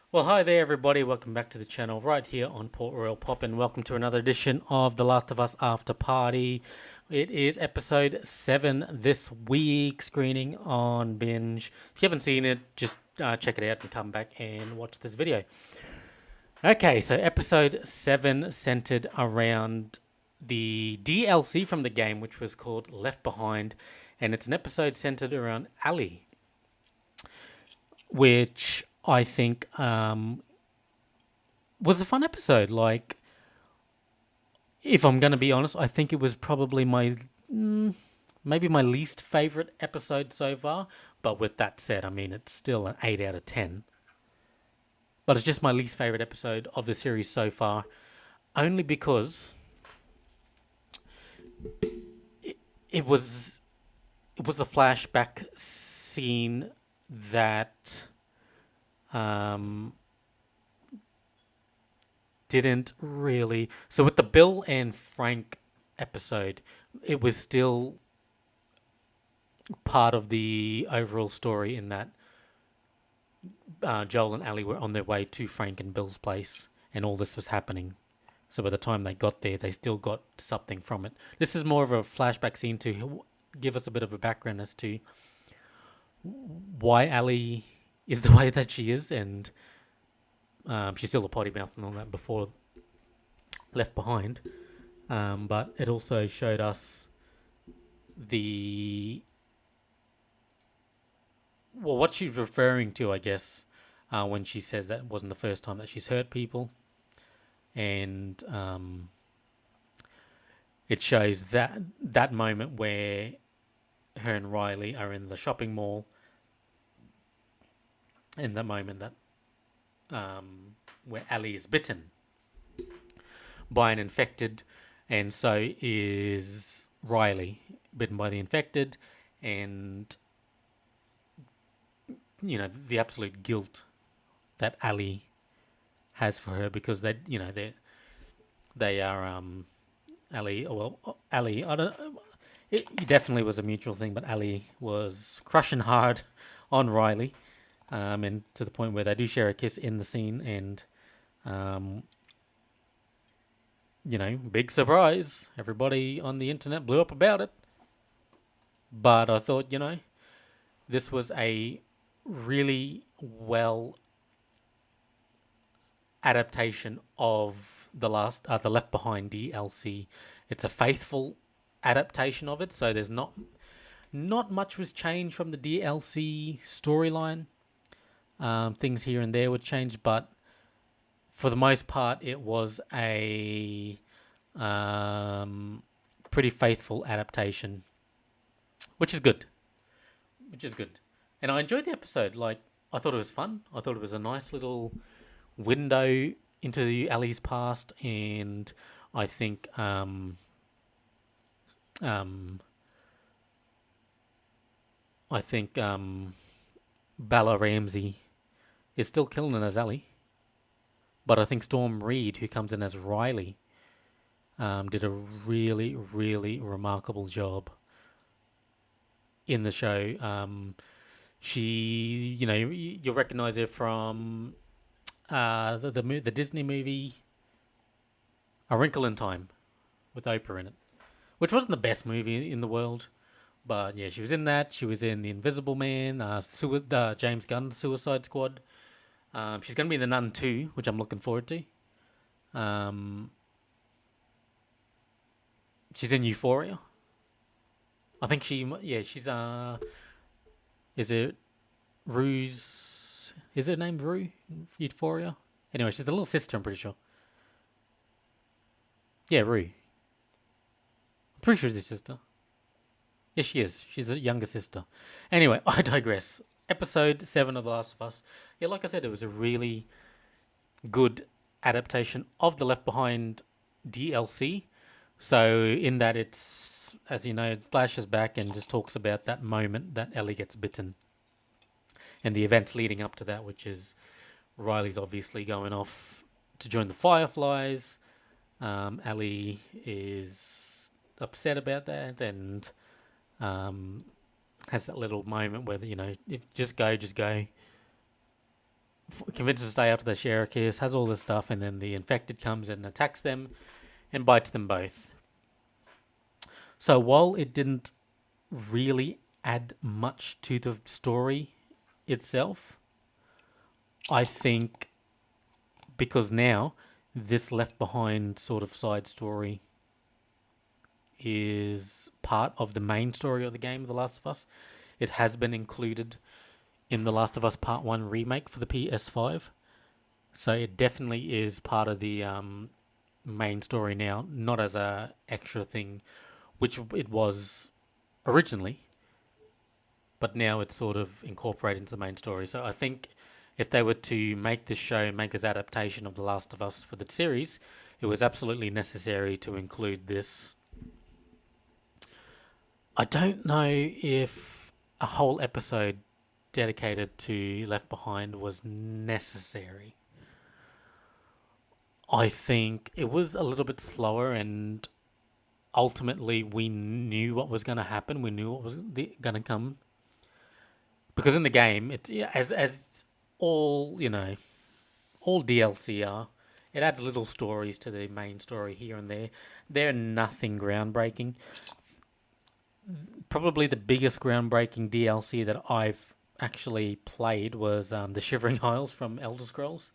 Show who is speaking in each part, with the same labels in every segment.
Speaker 1: Well, hi there, everybody. Welcome back to the channel right here on Port Royal Pop, and welcome to another edition of The Last of Us After Party. It is episode 7 this week, screening on Binge. If you haven't seen it, just check it out and come back and watch this video. Okay, so episode 7 centered around the DLC from the game, which was called Left Behind, and it's an episode centered around Ellie, which I think was a fun episode. Like, if I'm going to be honest, I think it was probably maybe my least favorite episode so far. But with that said, I mean, it's still an 8 out of 10. But it's just my least favorite episode of the series so far, only because it was a flashback scene that didn't really. So with the Bill and Frank episode, it was still part of the overall story in that Joel and Ellie were on their way to Frank and Bill's place, and all this was happening. So by the time they got there, they still got something from it. This is more of a flashback scene to give us a bit of a background as to why Ellie is the way that she is, and she's still a potty mouth and all that before Left Behind. But it also showed us what she's referring to, I guess, when she says that wasn't the first time that she's hurt people. And it shows that moment where her and Riley are in the shopping mall, and the moment that where Ellie is bitten by an infected, and so is Riley, bitten by the infected, and the absolute guilt that Ellie has for her, because they are Ellie. Well, Ellie, I don't. It definitely was a mutual thing, but Ellie was crushing hard on Riley, and to the point where they do share a kiss in the scene, and big surprise. Everybody on the internet blew up about it. But I thought, this was a really well adaptation of the Left Behind DLC. It's a faithful adaptation of it, so there's not much was changed from the DLC storyline. Things here and there were changed, but for the most part, it was a pretty faithful adaptation, which is good. And I enjoyed the episode. Like, I thought it was fun. I thought it was a nice little window into the Ellie's past, and I think I think Bella Ramsey is still killing it as Ellie, but I think Storm Reed, who comes in as Riley, did a really, really remarkable job in the show. She, you'll recognize her from the Disney movie A Wrinkle in Time with Oprah in it, which wasn't the best movie in the world, but yeah, she was in that. She was in The Invisible Man, James Gunn's Suicide Squad. She's going to be in The Nun 2, which I'm looking forward to. She's in Euphoria. I think she's is it Rue's? Is her name Rue? Euphoria? Anyway, she's the little sister, I'm pretty sure. Yeah, Rue. I'm pretty sure she's his sister. Yes, she is. She's the younger sister. Anyway, I digress. Episode 7 of The Last of Us. Yeah, like I said, it was a really good adaptation of the Left Behind DLC. So in that, it's, as you know, it flashes back and just talks about that moment that Ellie gets bitten and the events leading up to that, which is Riley's obviously going off to join the Fireflies. Ellie is upset about that, and has that little moment where, if just go, convinced to stay after they share a kiss, has all this stuff, and then the infected comes and attacks them and bites them both. So while it didn't really add much to the story itself, I think because now this Left Behind sort of side story is part of the main story of the game, The Last of Us. It has been included in The Last of Us Part 1 remake for the PS5. So it definitely is part of the main story now, not as a extra thing, which it was originally, but now it's sort of incorporated into the main story. So I think if they were to make this show, make this adaptation of The Last of Us for the series, it was absolutely necessary to include this. I don't know if a whole episode dedicated to Left Behind was necessary. I think it was a little bit slower, and ultimately we knew what was going to happen. We knew what was going to come, because in the game, it's as all all DLC are. It adds little stories to the main story here and there. They're nothing groundbreaking. Probably the biggest groundbreaking DLC that I've actually played was the Shivering Isles from Elder Scrolls.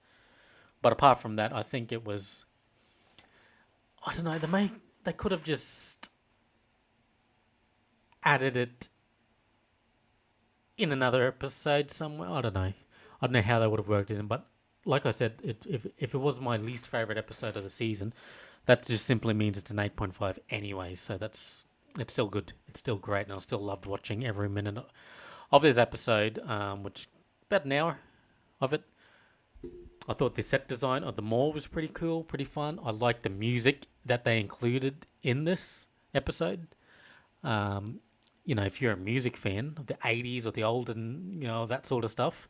Speaker 1: But apart from that, I think it was, I don't know, they could have just added it in another episode somewhere. I don't know. I don't know how they would have worked it in, but like I said, if it was my least favorite episode of the season, that just simply means it's an 8.5 anyways. So it's still good. It's still great, and I still loved watching every minute of this episode, which about an hour of it. I thought the set design of the mall was pretty cool, pretty fun. I liked the music that they included in this episode. If you're a music fan of the 80s or the old and, that sort of stuff,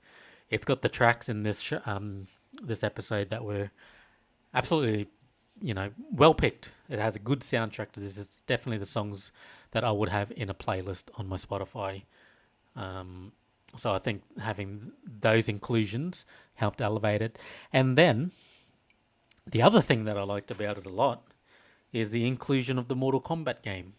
Speaker 1: it's got the tracks in this this episode that were absolutely, well picked. It has a good soundtrack to this. It's definitely the songs that I would have in a playlist on my Spotify. So I think having those inclusions helped elevate it. And then the other thing that I liked about it a lot is the inclusion of the Mortal Kombat game.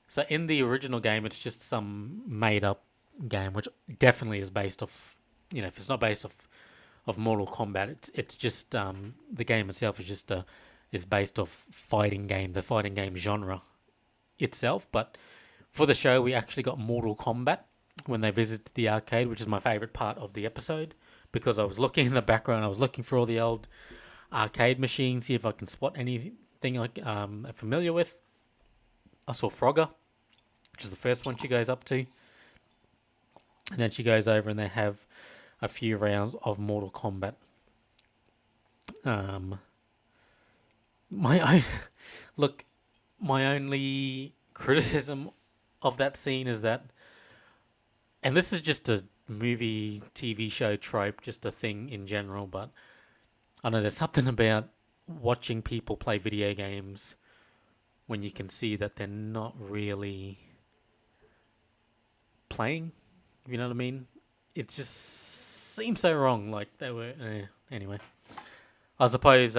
Speaker 1: So in the original game, it's just some made up game, which definitely is based off, if it's not based off of Mortal Kombat, it's just the game itself is based off the fighting game genre itself. But for the show, we actually got Mortal Kombat when they visited the arcade, which is my favorite part of the episode, because I was looking in the background, I was looking for all the old arcade machines, see if I can spot anything I'm familiar with. I saw Frogger, which is the first one she goes up to, and then she goes over and they have a few rounds of Mortal Kombat. My only criticism of that scene is that, and this is just a movie, TV show trope, just a thing in general, but I know there's something about watching people play video games when you can see that they're not really playing, if you know what I mean. It just seems so wrong, like they were... Anyway. I suppose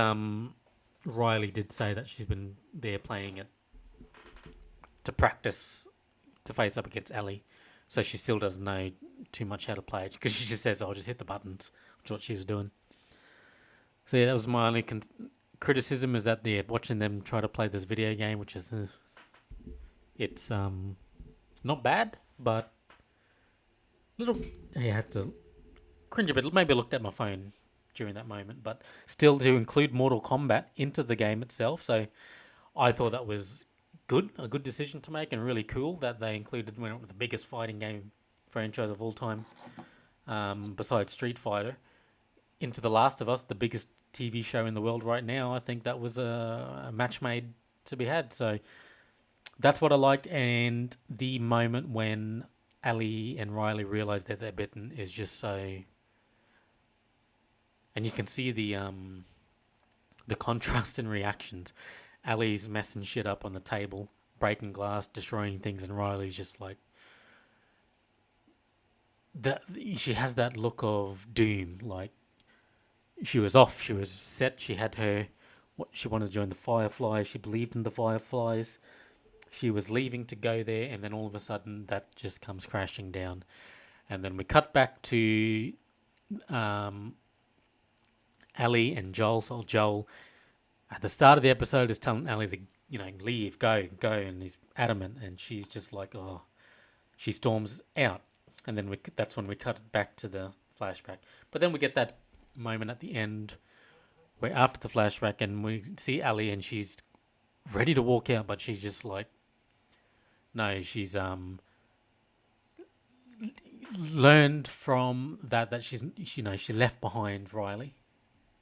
Speaker 1: Riley did say that she's been there playing it to practice to face up against Ellie. So she still doesn't know too much how to play it, because she just says, "I'll just hit the buttons," which is what she was doing. So yeah, that was my only criticism, is that they're watching them try to play this video game, which is it's not bad, but little I had to cringe a bit. Maybe I looked at my phone during that moment, but still to include Mortal Kombat into the game itself. So I thought that was a good decision to make, and really cool that they included the biggest fighting game franchise of all time, besides Street Fighter, into The Last of Us, the biggest TV show in the world right now. I think that was a match made to be had. So that's what I liked, and the moment when Ellie and Riley realize that they're bitten is just so... And you can see the contrast in reactions. Ellie's messing shit up on the table, breaking glass, destroying things, and Riley's just like that she has that look of doom. Like she was off, she was set. She had her. She wanted to join the Fireflies. She believed in the Fireflies. She was leaving to go there, and then all of a sudden that just comes crashing down. And then we cut back to um, Ellie and Joel. So Joel, at the start of the episode, is telling Ellie to, leave, go, go, and he's adamant, and she's just like, oh, she storms out, and then that's when we cut it back to the flashback. But then we get that moment at the end where after the flashback, and we see Ellie, and she's ready to walk out, but she's just like, no, she's learned from that she's she left behind Riley.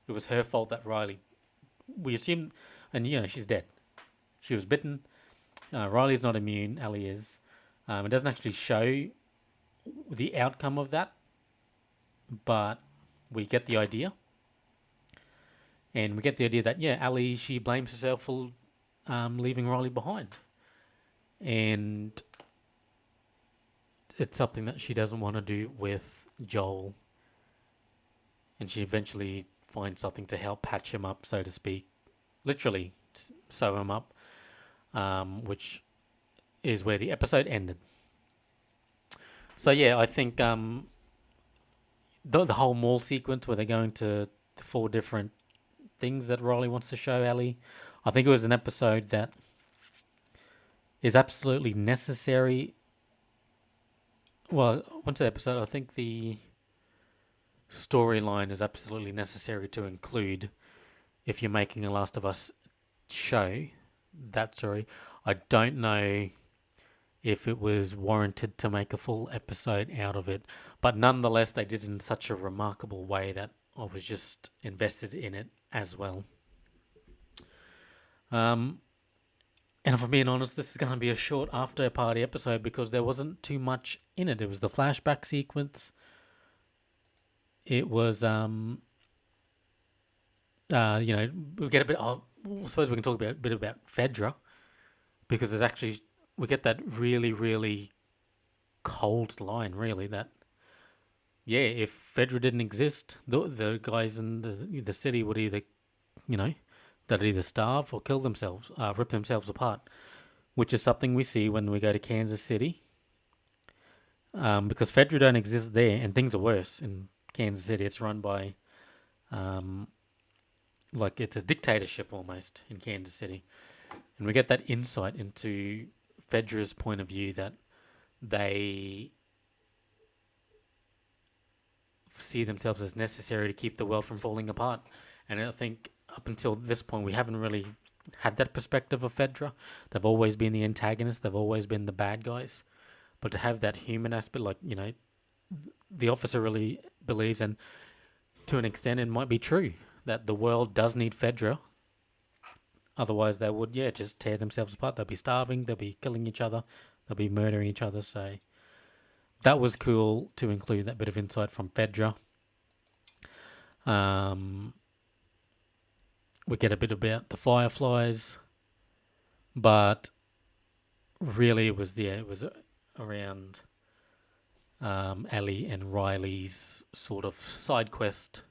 Speaker 1: It was her fault that Riley, we assume, and she's dead. She was bitten. Riley's not immune. Ellie is. It doesn't actually show the outcome of that, but we get the idea. And we get the idea that, Ellie, she blames herself for leaving Riley behind. And it's something that she doesn't want to do with Joel. And she eventually finds something to help patch him up, so to speak. Literally, sew him up, which is where the episode ended. So, I think the whole mall sequence where they're going to the 4 different things that Riley wants to show Ellie, I think it was an episode that is absolutely necessary. Well, once the episode, I think the storyline is absolutely necessary to include if you're making a Last of Us show, that story. I don't know if it was warranted to make a full episode out of it, but nonetheless, they did it in such a remarkable way that I was just invested in it as well. And if I'm being honest, this is going to be a short after party episode because there wasn't too much in it. It was the flashback sequence. It was, we get a bit. I suppose we can talk a bit about Fedra because it's actually we get that really, really cold line. Really, that if Fedra didn't exist, the guys in the city would either, they'd either starve or kill themselves, rip themselves apart, which is something we see when we go to Kansas City. Because Fedra don't exist there, and things are worse in Kansas City. It's run by, like it's a dictatorship almost in Kansas City. And we get that insight into Fedra's point of view that they see themselves as necessary to keep the world from falling apart. And I think up until this point, we haven't really had that perspective of Fedra. They've always been the antagonists. They've always been the bad guys. But to have that human aspect, like, the officer really believes, and to an extent it might be true, that the world does need Fedra. Otherwise they would, just tear themselves apart. They'll be starving. They'll be killing each other. They'll be murdering each other. So that was cool to include that bit of insight from Fedra. We get a bit about the Fireflies, but really it was around Ellie and Riley's sort of side quest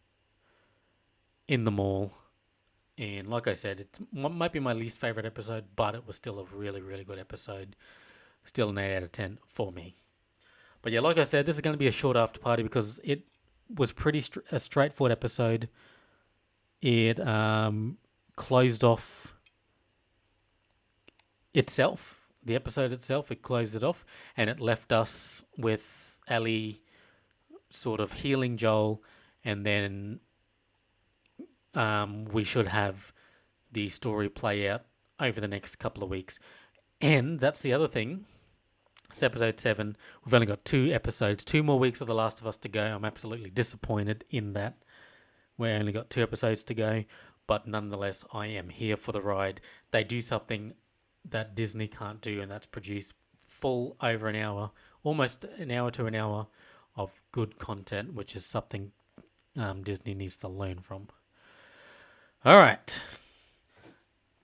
Speaker 1: in the mall. And like I said, it might be my least favorite episode, but it was still a really, really good episode. Still an 8 out of 10 for me. But like I said, this is going to be a short after party because it was pretty a straightforward episode. It closed off itself, the episode itself. It closed it off, and it left us with Ellie sort of healing Joel, and then we should have the story play out over the next couple of weeks. And that's the other thing. It's episode 7. We've only got 2 episodes, 2 more weeks of The Last of Us to go. I'm absolutely disappointed in that. We only got 2 episodes to go, but nonetheless, I am here for the ride. They do something that Disney can't do, and that's produce full over an hour, almost an hour to an hour of good content, which is something Disney needs to learn from. All right.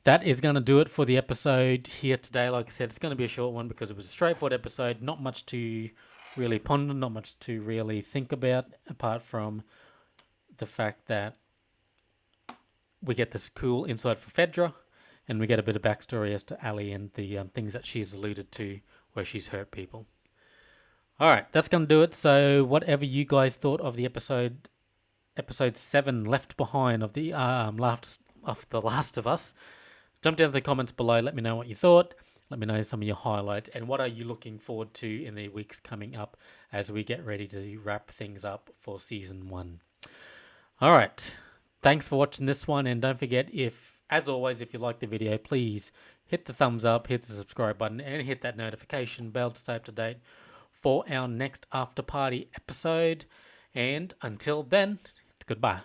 Speaker 1: That is going to do it for the episode here today. Like I said, it's going to be a short one because it was a straightforward episode. Not much to really ponder, not much to really think about, apart from the fact that we get this cool insight for Fedra, and we get a bit of backstory as to Ali and the things that she's alluded to where she's hurt people. All right, that's going to do it. So whatever you guys thought of the episode 7, Left Behind, of the Last of Us, jump down to the comments below. Let me know what you thought. Let me know some of your highlights, and what are you looking forward to in the weeks coming up as we get ready to wrap things up for season 1. All right, thanks for watching this one, and don't forget, as always, if you like the video, please hit the thumbs up, hit the subscribe button, and hit that notification bell to stay up to date for our next After Party episode. And until then, goodbye.